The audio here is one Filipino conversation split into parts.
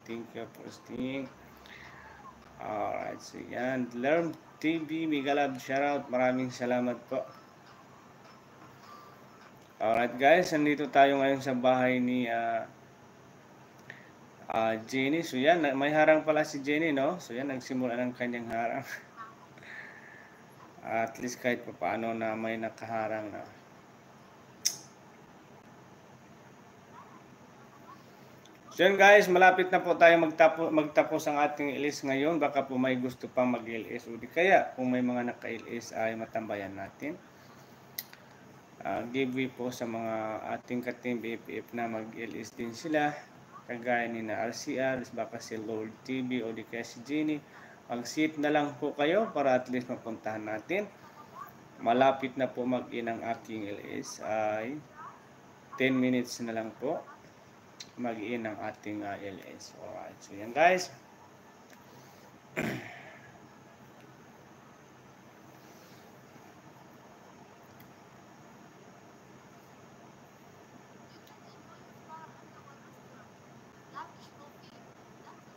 Thank you for staying. Alright, so yan. Learn TV, Migalab, shoutout. Maraming salamat po. Alright guys, nandito tayo ngayon sa bahay ni Jenny. So yan, may harang pala si Jenny, no? So yan, nagsimula ng kanyang harang. At least kahit pa paano na may nakaharang na. So yan guys, malapit na po tayo magtapos ang ating LS ngayon. Baka po may gusto pang mag-LS o di kaya kung may mga naka-LS ay matambayan natin. Giveaway po sa mga ating ka-team BFF na mag-LS din sila. Kagaya ni na RCR, baka si Lord TV o di kaya si Jenny. Mag-sit na lang po kayo para at least mapuntahan natin. Malapit na po mag-in ang aking LS ay 10 minutes na lang po mag-in ang ating LS. Alright, so yan guys.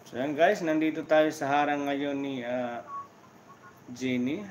So yan guys, nandito tayo sa harang ngayon ni Jenny.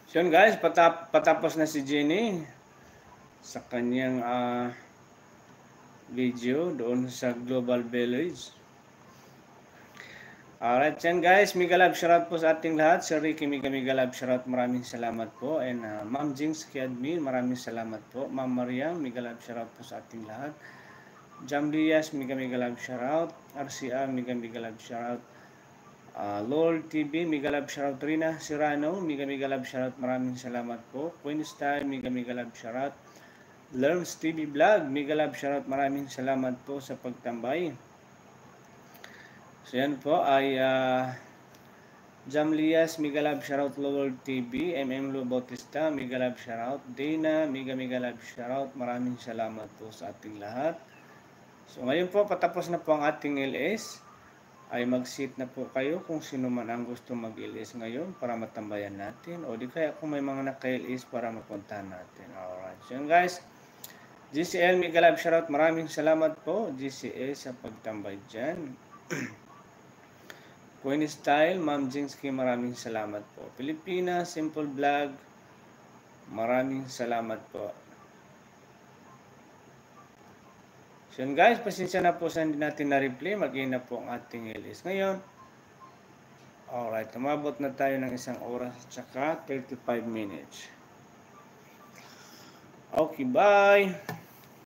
So yun guys, patapos na si Jenny sa kanyang video doon sa Global Village. Alright, yan guys, Migalab shoutout po sa ating lahat. Sir Ricky Migalab shoutout, maraming salamat po. And Ma'am Jinx Kiadmin, maraming salamat po. Ma'am Mariam, Migalab shoutout po sa ating lahat. Jam Diaz, Migalab shoutout. RCA, Migalab shoutout. Lord TV, Migalab shoutout. Rina Sirano, Migalab shoutout, maraming salamat po. Queen Style, Migalab shoutout. Learns TV Vlog, Migalab shoutout, maraming salamat po sa pagtambay. So yan po ay Jam Lias, Migalab shoutout. Lord TV, MM Lu Bautista, Migalab shoutout. Dana, Migalab shoutout, maraming salamat po sa ating lahat. So ngayon po, patapos na po ang ating LS. Ay mag-sit na po kayo kung sino man ang gusto mag-LS ngayon para matambayan natin. O di kaya kung may mga naka-LS para mapuntahan natin. Alright. So yun guys. GCL, Migalab shoutout. Maraming salamat po GCL sa pagtambay dyan. Queen Style, Ma'am Jinsky, maraming salamat po. Pilipina, Simple Vlog, maraming salamat po. So yun guys, pasensya na po sa hindi natin na-replay. Mag-in na po ang ating LS ngayon. Alright, umabot na tayo ng 1 oras at saka 35 minutes. Okay, bye!